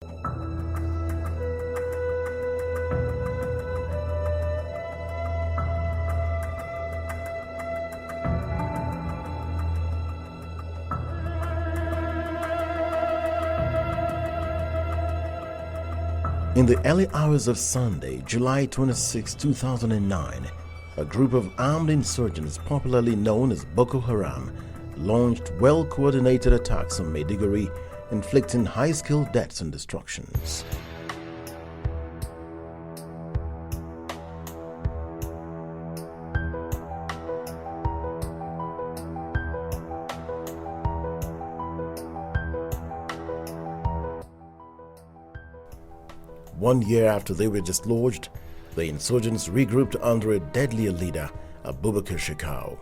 In the early hours of Sunday, July 26, 2009, a group of armed insurgents popularly known as Boko Haram launched well-coordinated attacks on Maiduguri, inflicting high-scale deaths and destructions. One year after they were dislodged, the insurgents regrouped under a deadlier leader, Abubakar Shekau.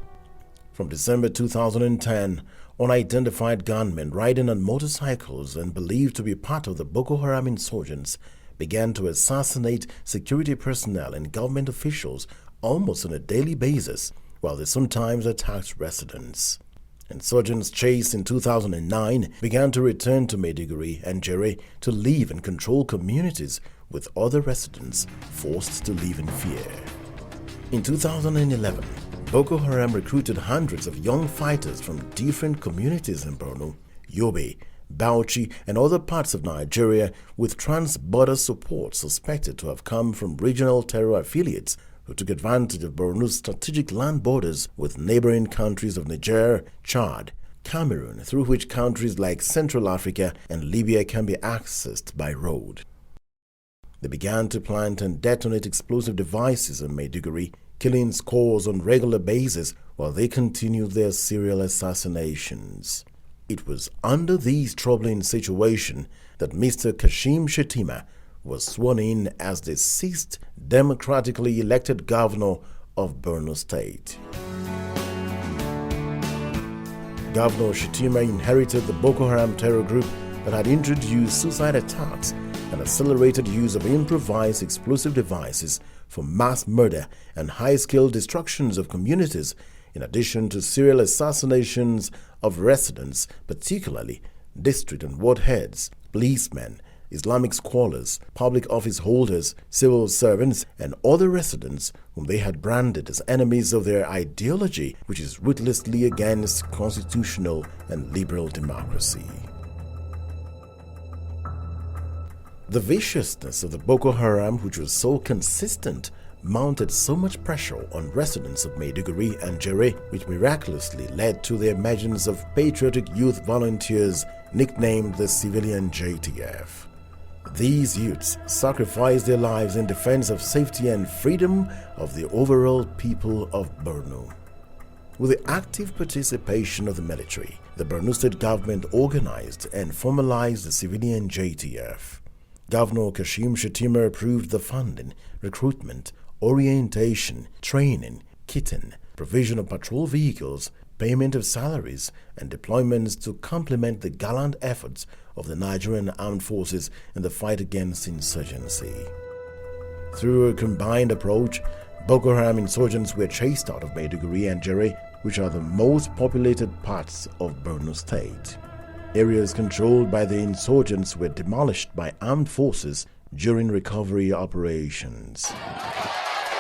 From December 2010, unidentified gunmen riding on motorcycles and believed to be part of the Boko Haram insurgents began to assassinate security personnel and government officials almost on a daily basis, while they sometimes attacked residents. Insurgents chased in 2009 began to return to Maiduguri and Jere to live and control communities, with other residents forced to live in fear. In 2011, Boko Haram recruited hundreds of young fighters from different communities in Borno, Yobe, Bauchi, and other parts of Nigeria, with trans-border support suspected to have come from regional terror affiliates who took advantage of Borno's strategic land borders with neighboring countries of Niger, Chad, Cameroon, through which countries like Central Africa and Libya can be accessed by road. They began to plant and detonate explosive devices in Maiduguri, killing scores on a regular basis while they continued their serial assassinations. It was under this troubling situation that Mr. Kashim Shettima was sworn in as the 6th democratically elected governor of Borno State. Governor Shettima inherited the Boko Haram terror group that had introduced suicide attacks and accelerated use of improvised explosive devices for mass murder and high-scale destructions of communities, in addition to serial assassinations of residents, particularly district and ward heads, policemen, Islamic scholars, public office holders, civil servants, and other residents whom they had branded as enemies of their ideology, which is ruthlessly against constitutional and liberal democracy. The viciousness of the Boko Haram, which was so consistent, mounted so much pressure on residents of Maiduguri and Jere, which miraculously led to the emergence of patriotic youth volunteers nicknamed the civilian JTF. These youths sacrificed their lives in defense of safety and freedom of the overall people of Borno. With the active participation of the military, the Borno State government organized and formalized the civilian JTF. Governor Kashim Shettima approved the funding, recruitment, orientation, training, kitting, provision of patrol vehicles, payment of salaries, and deployments to complement the gallant efforts of the Nigerian armed forces in the fight against insurgency. Through a combined approach, Boko Haram insurgents were chased out of Maiduguri and Jere, which are the most populated parts of Borno State. Areas controlled by the insurgents were demolished by armed forces during recovery operations.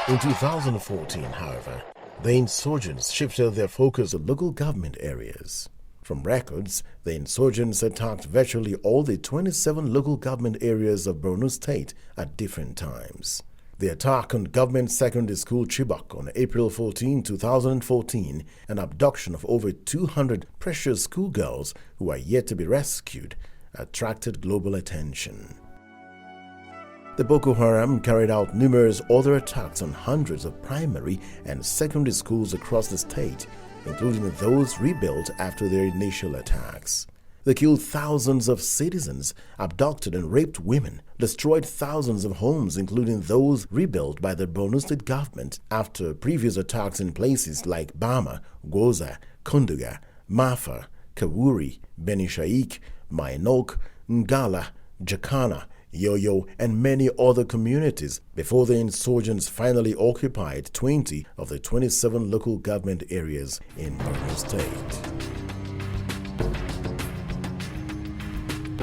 In 2014, however, the insurgents shifted their focus to local government areas. From records, the insurgents attacked virtually all the 27 local government areas of Borno State at different times. The attack on Government Secondary School Chibok on April 14, 2014, and abduction of over 200 precious schoolgirls who are yet to be rescued, attracted global attention. The Boko Haram carried out numerous other attacks on hundreds of primary and secondary schools across the state, including those rebuilt after their initial attacks. They killed thousands of citizens, abducted and raped women, destroyed thousands of homes, including those rebuilt by the Borno State government after previous attacks in places like Bama, Goza, Kunduga, Mafa, Kawuri, Beni Shaik, Mainok, Ngala, Jakana, Yoyo, and many other communities before the insurgents finally occupied 20 of the 27 local government areas in Borno State.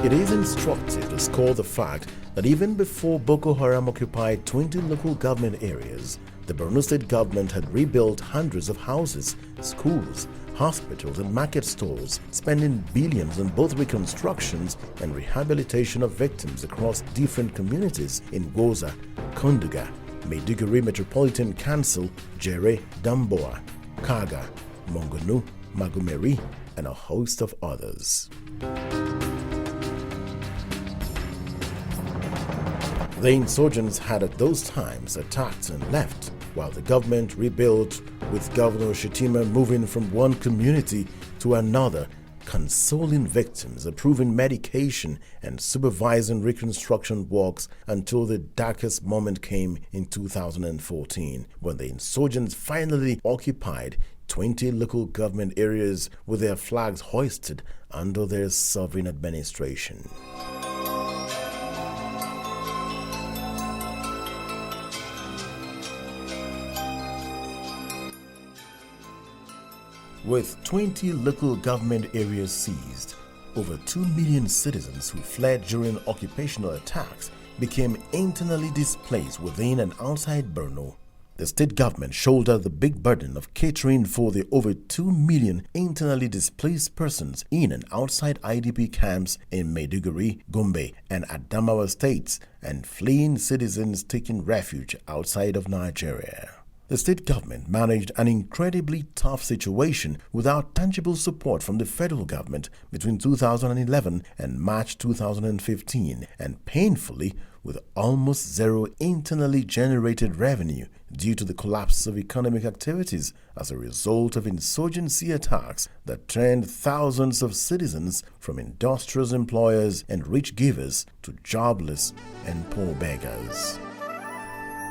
It is instructive to score the fact that even before Boko Haram occupied 20 local government areas, the Borno state government had rebuilt hundreds of houses, schools, hospitals and market stalls, spending billions on both reconstructions and rehabilitation of victims across different communities in Goza, Konduga, Maiduguri Metropolitan Council, Jere, Damboa, Kaga, Mongonu, Magumeri, and a host of others. The insurgents had at those times attacked and left, while the government rebuilt, with Governor Shettima moving from one community to another, consoling victims, approving medication, and supervising reconstruction works until the darkest moment came in 2014, when the insurgents finally occupied 20 local government areas with their flags hoisted under their sovereign administration. With 20 local government areas seized, over 2 million citizens who fled during occupational attacks became internally displaced within and outside Borno. The state government shouldered the big burden of catering for the over 2 million internally displaced persons in and outside IDP camps in Maiduguri, Gombe, and Adamawa states, and fleeing citizens taking refuge outside of Nigeria. The state government managed an incredibly tough situation without tangible support from the federal government between 2011 and March 2015, and painfully with almost zero internally generated revenue due to the collapse of economic activities as a result of insurgency attacks that turned thousands of citizens from industrious employers and rich givers to jobless and poor beggars.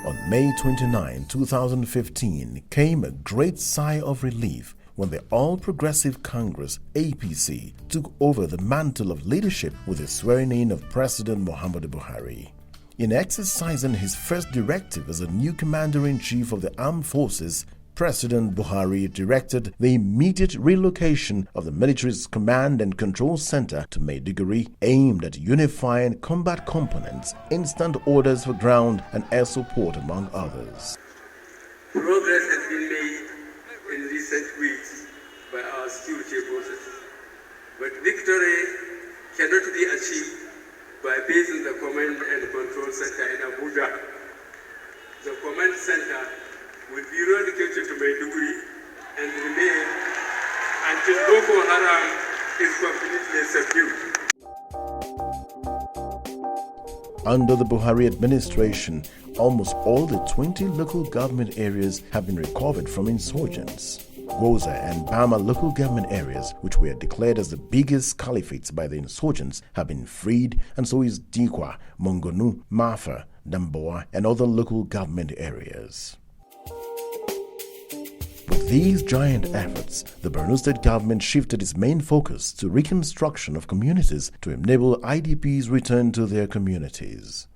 On May 29, 2015, came a great sigh of relief when the All Progressive Congress (APC) took over the mantle of leadership with the swearing-in of President Muhammadu Buhari. In exercising his first directive as a new Commander-in-Chief of the Armed Forces, President Buhari directed the immediate relocation of the military's command and control center to Maiduguri, aimed at unifying combat components, instant orders for ground and air support, among others. Progress has been made in recent weeks by our security forces, but victory cannot be achieved by basing the command and control center in Abuja. The command center will be relocated to Maiduguri and remain until Boko Haram is completely subdued. Under the Buhari administration, almost all the 20 local government areas have been recovered from insurgents. Goza and Bama local government areas, which were declared as the biggest caliphates by the insurgents, have been freed, and so is Dikwa, Mongonu, Mafa, Damboa, and other local government areas. With these giant efforts, the Borno state government shifted its main focus to reconstruction of communities to enable IDPs return to their communities.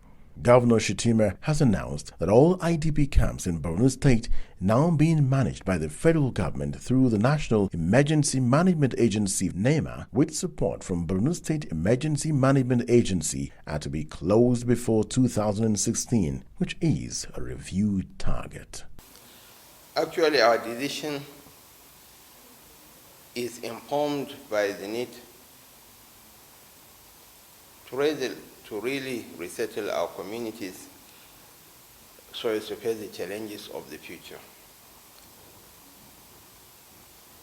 Governor Shettima has announced that all IDP camps in Borno State, now being managed by the federal government through the National Emergency Management Agency (NEMA), with support from Borno State Emergency Management Agency, are to be closed before 2016, which is a reviewed target. Actually, our decision is informed by the need to really resettle our communities so as to face the challenges of the future.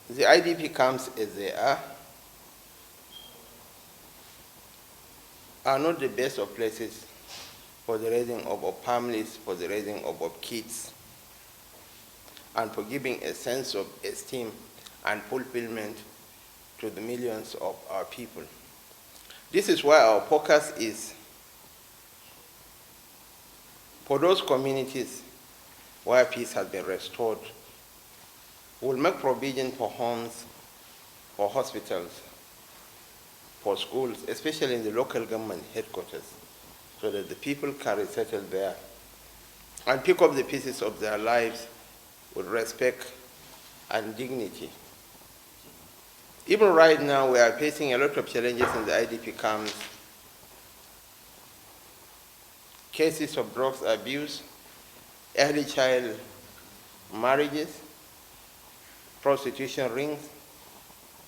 The IDP camps as they are not the best of places for the raising of families, for the raising of kids, and for giving a sense of esteem and fulfillment to the millions of our people. This is why our focus is for those communities where peace has been restored. We'll make provision for homes, for hospitals, for schools, especially in the local government headquarters, so that the people can resettle there and pick up the pieces of their lives with respect and dignity. Even right now, we are facing a lot of challenges in the IDP camps cases of drugs abuse, early child marriages, prostitution rings,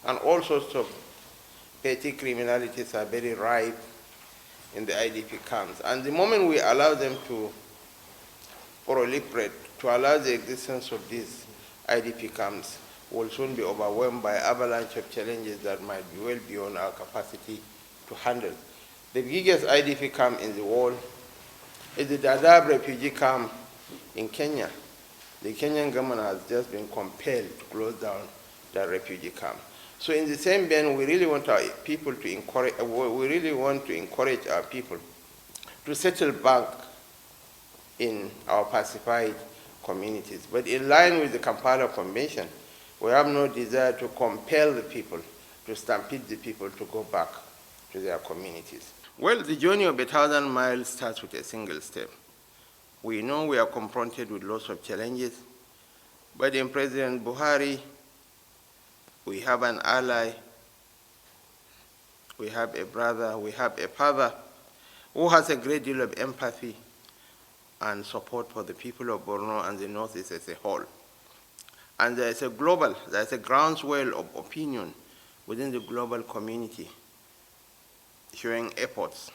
and all sorts of petty criminalities are very rife in the IDP camps. And the moment we allow them to proliferate, to allow the existence of these IDP camps, will soon be overwhelmed by avalanche of challenges that might be well beyond our capacity to handle. The biggest IDP camp in the world is the Dadaab refugee camp in Kenya. The Kenyan government has just been compelled to close down that refugee camp. So in the same vein, we really want our people to encourage, our people to settle back in our pacified communities. But in line with the Kampala Convention, we have no desire to compel the people, to stampede the people to go back to their communities. Well, the journey of 1,000 miles starts with a single step. We know we are confronted with lots of challenges, but in President Buhari, we have an ally, we have a brother, we have a father who has a great deal of empathy and support for the people of Borno and the Northeast as a whole. And there's a groundswell of opinion within the global community showing efforts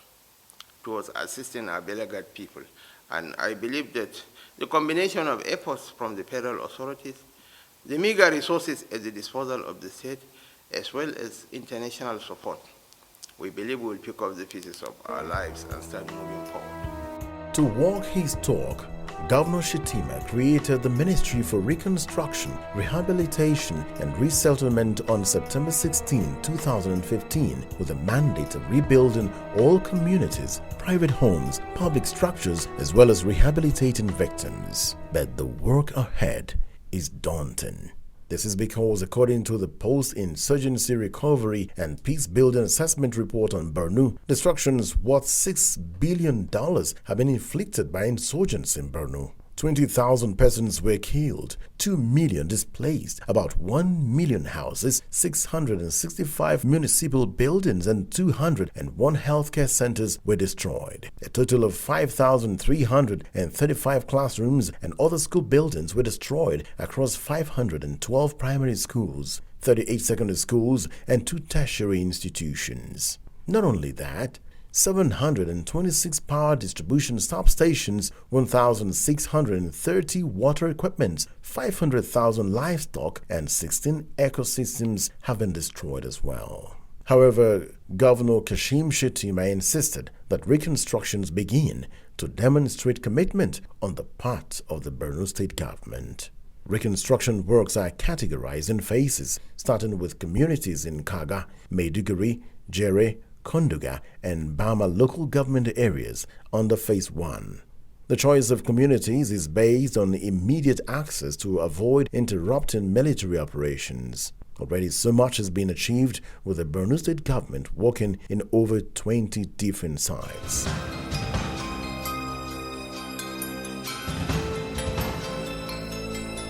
towards assisting our beleaguered people. And I believe that the combination of efforts from the federal authorities, the meager resources at the disposal of the state, as well as international support, we believe we will pick up the pieces of our lives and start moving forward. To walk his talk, Governor Shettima created the Ministry for Reconstruction, Rehabilitation and Resettlement on September 16, 2015, with a mandate of rebuilding all communities, private homes, public structures, as well as rehabilitating victims. But the work ahead is daunting. This is because, according to the Post-Insurgency Recovery and Peace-Building Assessment Report on Borno, destructions worth $6 billion have been inflicted by insurgents in Borno. 20,000 persons were killed, 2 million displaced, about 1 million houses, 665 municipal buildings and 201 healthcare centers were destroyed. A total of 5,335 classrooms and other school buildings were destroyed across 512 primary schools, 38 secondary schools, and 2 tertiary institutions. Not only that, 726 power distribution substations, 1,630 water equipments, 500,000 livestock, and 16 ecosystems have been destroyed as well. However, Governor Kashim Shettima insisted that reconstructions begin to demonstrate commitment on the part of the Borno state government. Reconstruction works are categorized in phases, starting with communities in Kaga, Maiduguri, Jere, Konduga, and Bama local government areas under Phase 1. The choice of communities is based on immediate access to avoid interrupting military operations. Already so much has been achieved, with the Borno state government working in over 20 different sites.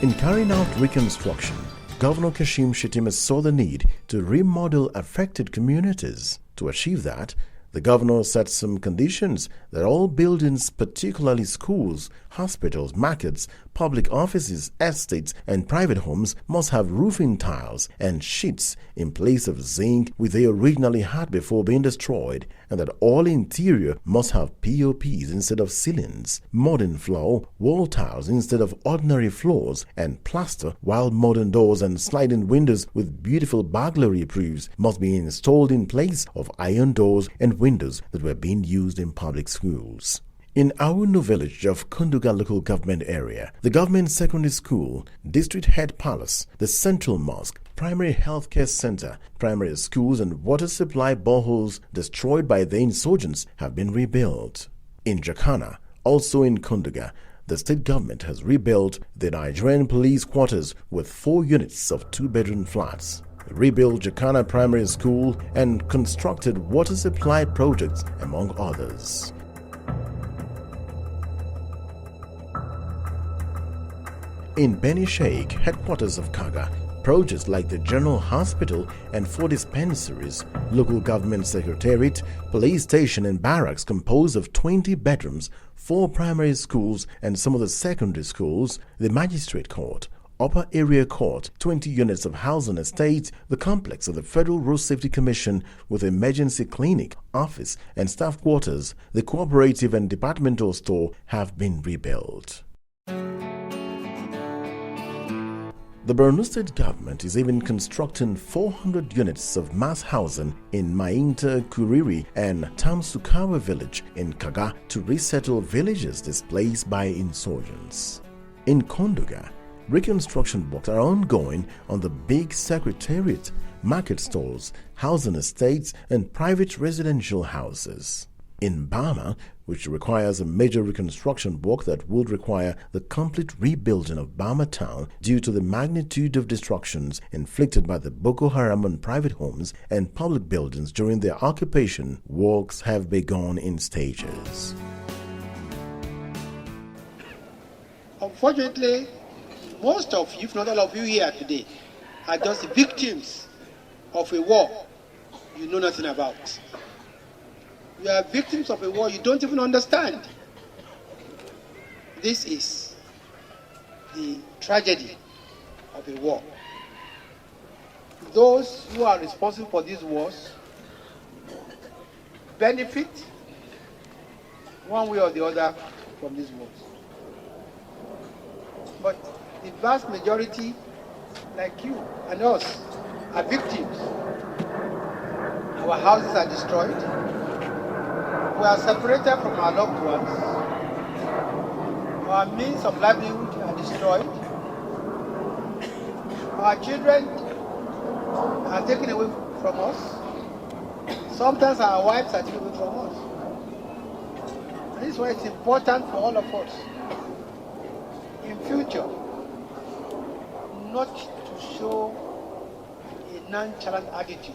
In carrying out reconstruction, Governor Kashim Shettima saw the need to remodel affected communities. To achieve that, the governor set some conditions that all buildings, particularly schools, hospitals, markets, public offices, estates, and private homes, must have roofing tiles and sheets in place of zinc which they originally had before being destroyed, and that all interior must have POPs instead of ceilings, modern floor, wall tiles instead of ordinary floors, and plaster, while modern doors and sliding windows with beautiful burglary proofs must be installed in place of iron doors and windows that were being used in public schools. In Awunu village of Konduga local government area, the government secondary school, district head palace, the central mosque, primary healthcare center, primary schools and water supply boreholes destroyed by the insurgents have been rebuilt. In Jakana, also in Konduga, the state government has rebuilt the Nigerian police quarters with 4 units of 2-bedroom flats, rebuilt Jakana Primary School, and constructed water supply projects, among others. In Beni Sheikh, headquarters of Kaga, Projects like the General Hospital and 4 dispensaries, local government secretariat, police station and barracks composed of 20 bedrooms, 4 primary schools and some of the secondary schools, the magistrate court, upper area court, 20 units of housing estate, the complex of the Federal Road Safety Commission with emergency clinic, office and staff quarters, the cooperative and departmental store have been rebuilt. The Borno State government is even constructing 400 units of mass housing in Mainta Kuriri and Tamsukawa village in Kaga to resettle villages displaced by insurgents. In Kondoga, reconstruction works are ongoing on the big secretariat, market stalls, housing estates and private residential houses. In Bama, which requires a major reconstruction work that would require the complete rebuilding of Bama town due to the magnitude of destructions inflicted by the Boko Haram on private homes and public buildings during their occupation, works have begun in stages. Unfortunately, most of you, if not all of you here today, are just victims of a war you know nothing about. You are victims of a war you don't even understand. This is the tragedy of a war. Those who are responsible for these wars benefit one way or the other from these wars. But the vast majority, like you and us, are victims. Our houses are destroyed. We are separated from our loved ones. Our means of livelihood are destroyed. Our children are taken away from us. Sometimes our wives are taken away from us. And this is why it's important for all of us in future not to show a nonchalant attitude.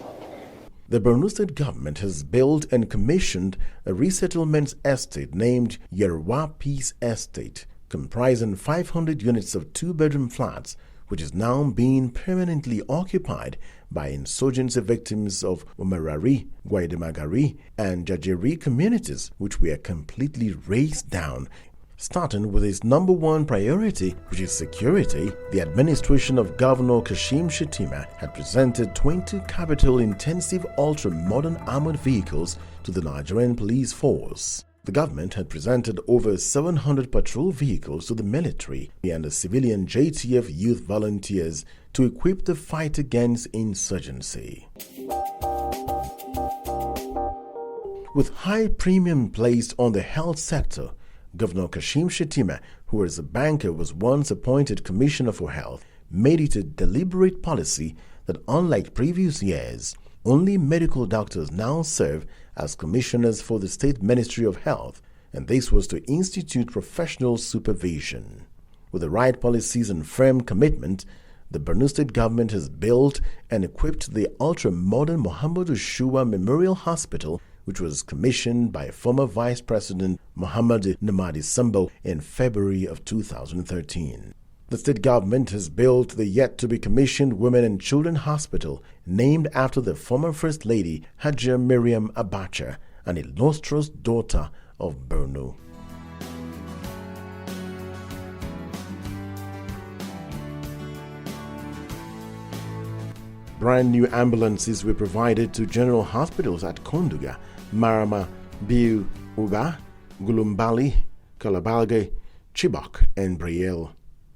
The Borno State government has built and commissioned a resettlement estate named Yerwa Peace Estate, comprising 500 units of 2-bedroom flats, which is now being permanently occupied by insurgency victims of Umarari, Guaidamagari, and Jajeri communities, which were completely razed down. Starting with its number 1 priority, which is security, the administration of Governor Kashim Shettima had presented 20 capital-intensive ultra-modern armored vehicles to the Nigerian police force. The government had presented over 700 patrol vehicles to the military and the civilian JTF youth volunteers to equip the fight against insurgency. With high premium placed on the health sector, Governor Kashim Shettima, who as a banker was once appointed Commissioner for Health, made it a deliberate policy that unlike previous years, only medical doctors now serve as commissioners for the State Ministry of Health, and this was to institute professional supervision. With the right policies and firm commitment, the Borno State government has built and equipped the ultra-modern Muhammadu Shua Memorial Hospital, which was commissioned by former Vice President Muhammad Namadi Sambo in February of 2013. The state government has built the yet-to-be-commissioned Women and Children Hospital, named after the former First Lady Hajia Miriam Abacha, an illustrious daughter of Borno. Brand new ambulances were provided to general hospitals at Kondoga, Marama, Biu, Uga, Gulumbali, Kalabalge, Chibok, and Brielle.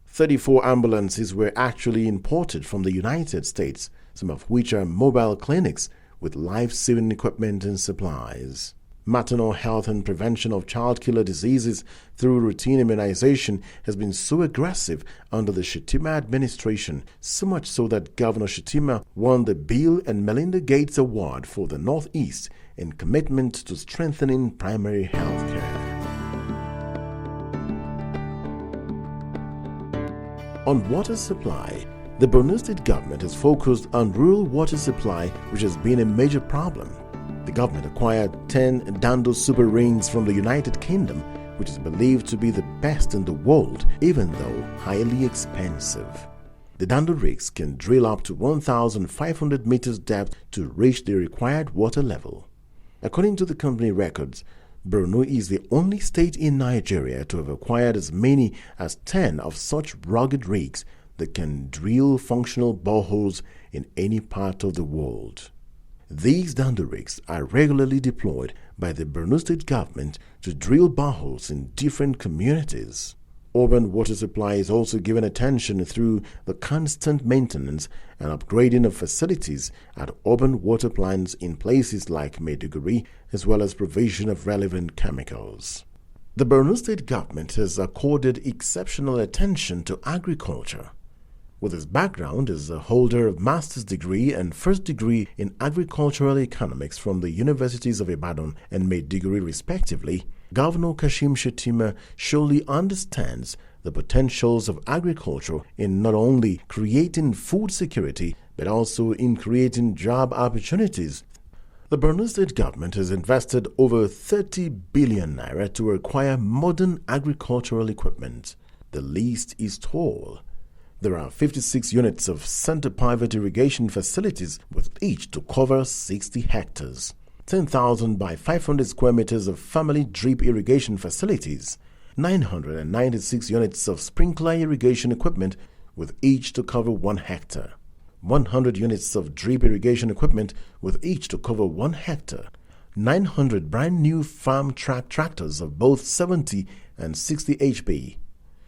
34 ambulances were actually imported from the United States, some of which are mobile clinics with life-saving equipment and supplies. Maternal health and prevention of child-killer diseases through routine immunization has been so aggressive under the Shettima administration, so much so that Governor Shettima won the Bill and Melinda Gates Award for the Northeast in commitment to strengthening primary health care. On water supply, the Borno State government has focused on rural water supply, which has been a major problem. The government acquired 10 Dando super rings from the United Kingdom, which is believed to be the best in the world, even though highly expensive. The Dando rigs can drill up to 1,500 meters depth to reach the required water level. According to the company records, Borno is the only state in Nigeria to have acquired as many as 10 of such rugged rigs that can drill functional boreholes in any part of the world. These Dando rigs are regularly deployed by the Borno state government to drill boreholes in different communities. Urban water supply is also given attention through the constant maintenance and upgrading of facilities at urban water plants in places like Maiduguri, as well as provision of relevant chemicals. The Borno state government has accorded exceptional attention to agriculture. With his background as a holder of master's degree and first degree in agricultural economics from the Universities of Ibadan and Maiduguri respectively, Governor Kashim Shettima surely understands the potentials of agriculture in not only creating food security but also in creating job opportunities. The Borno state government has invested over 30 billion naira to acquire modern agricultural equipment. The list is tall. There are 56 units of center pivot irrigation facilities with each to cover 60 hectares. 10,000 by 500 square meters of family drip irrigation facilities, 996 units of sprinkler irrigation equipment with each to cover 1 hectare, 100 units of drip irrigation equipment with each to cover 1 hectare, 900 brand new farm track tractors of both 70 and 60 HP,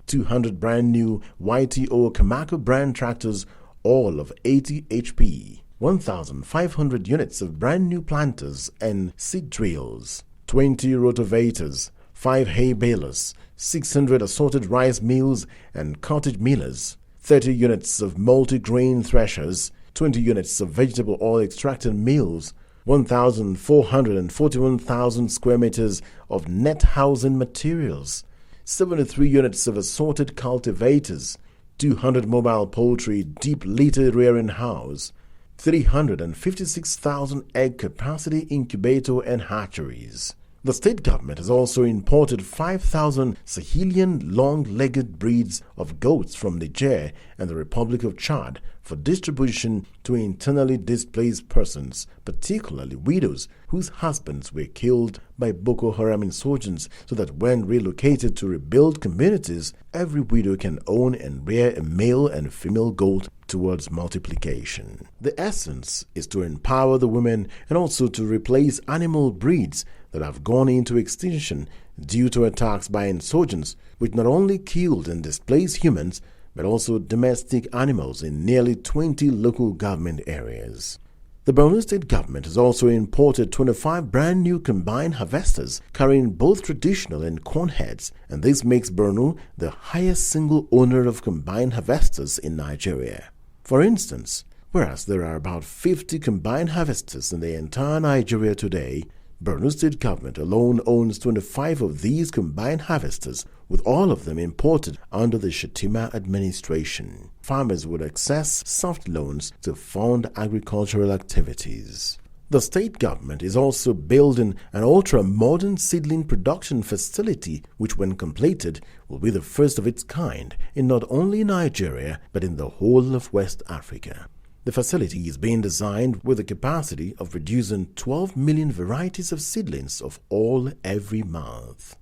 200 brand new YTO Kamako brand tractors, all of 80 HP, 1,500 units of brand new planters and seed drills, 20 rotovators, 5 hay balers, 600 assorted rice mills and cottage millers, 30 units of multi-grain threshers, 20 units of vegetable oil extracting mills, 1,441,000 square meters of net housing materials, 73 units of assorted cultivators, 200 mobile poultry deep litter rearing house, 356,000 egg capacity incubator and hatcheries. The state government has also imported 5,000 Sahelian long-legged breeds of goats from Niger and the Republic of Chad for distribution to internally displaced persons, particularly widows whose husbands were killed by Boko Haram insurgents, so that when relocated to rebuild communities, every widow can own and rear a male and female goat towards multiplication. The essence is to empower the women and also to replace animal breeds that have gone into extinction due to attacks by insurgents, which not only killed and displaced humans, but also domestic animals in nearly 20 local government areas. The Borno state government has also imported 25 brand new combined harvesters carrying both traditional and corn heads, and this makes Borno the highest single owner of combined harvesters in Nigeria. For instance, whereas there are about 50 combined harvesters in the entire Nigeria today, Borno state government alone owns 25 of these combined harvesters, with all of them imported under the Shettima administration. Farmers would access soft loans to fund agricultural activities. The state government is also building an ultra-modern seedling production facility which, when completed, will be the first of its kind in not only Nigeria but in the whole of West Africa. The facility is being designed with the capacity of producing 12 million varieties of seedlings of all every month.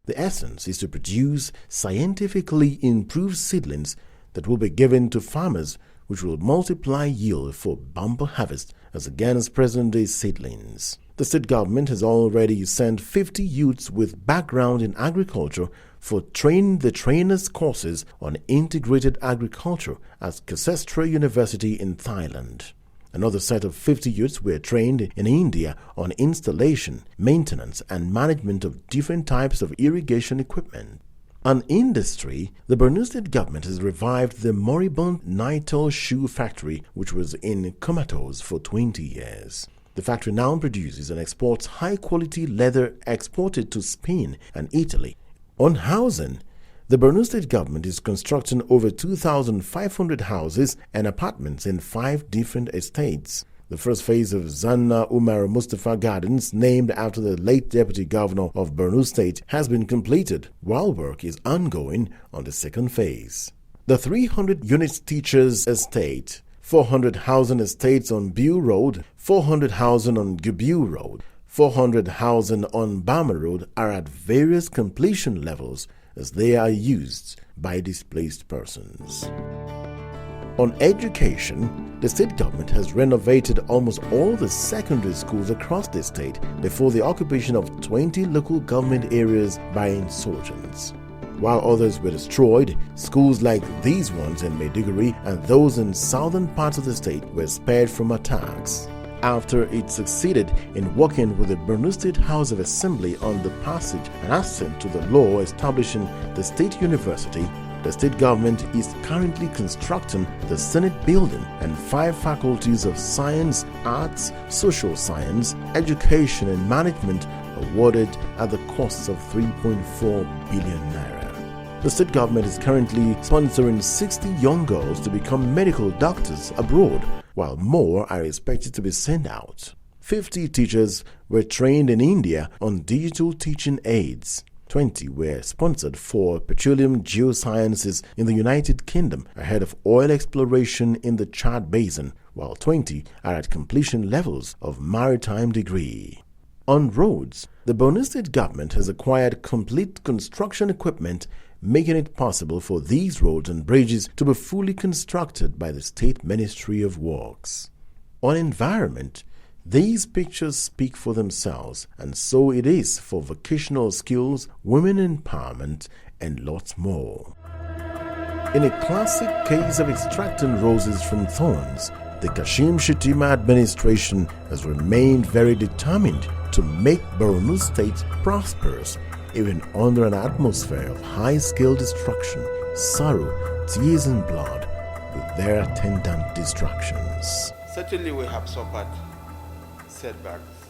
The essence is to produce scientifically improved seedlings that will be given to farmers, which will multiply yield for bumper harvest as against present-day seedlings. The state government has already sent 50 youths with background in agriculture for training the trainers courses on integrated agriculture at Kusestra University in Thailand. Another set of 50 youths were trained in India on installation, maintenance, and management of different types of irrigation equipment. On industry, the Borno state government has revived the moribund Nitel shoe factory, which was in comatose for 20 years. The factory now produces and exports high-quality leather exported to Spain and Italy. On housing, the Borno state government is constructing over 2,500 houses and apartments in 5 different estates. The first phase of Zanna Umar Mustafa Gardens, named after the late Deputy Governor of Borno State, has been completed, while work is ongoing on the second phase. The 300 units teachers estate, 400 housing estates on Bew Road, 400 housing on Gubiu Road, 400 housing on Bama Road are at various completion levels as they are used by displaced persons. On education, the state government has renovated almost all the secondary schools across the state before the occupation of 20 local government areas by insurgents. While others were destroyed, schools like these ones in Maiduguri and those in southern parts of the state were spared from attacks. After it succeeded in working with the Borno State House of Assembly on the passage and assent to the law establishing the state university, the state government is currently constructing the Senate building and 5 faculties of science, arts, social science, education and management awarded at the cost of 3.4 billion naira. The state government is currently sponsoring 60 young girls to become medical doctors abroad, while more are expected to be sent out. 50 teachers were trained in India on digital teaching aids. 20 were sponsored for petroleum geosciences in the United Kingdom ahead of oil exploration in the Chad Basin, while 20 are at completion levels of maritime degree. On roads, the Borno State government has acquired complete construction equipment, making it possible for these roads and bridges to be fully constructed by the State Ministry of Works. On environment, these pictures speak for themselves, and so it is for vocational skills, women empowerment, and lots more. In a classic case of extracting roses from thorns, the Kashim Shettima administration has remained very determined to make Borno State prosperous, even under an atmosphere of high-scale destruction, sorrow, tears and blood, with their attendant distractions. Certainly we have suffered setbacks,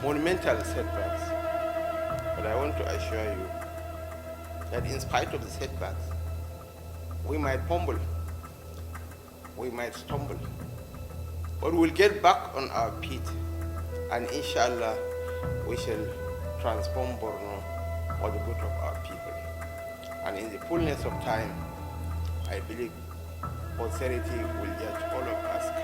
monumental setbacks. But I want to assure you that in spite of the setbacks, we might fumble, we might stumble, but we'll get back on our feet, and inshallah, we shall transform Borno for the good of our people. And in the fullness of time, I believe posterity will judge all of us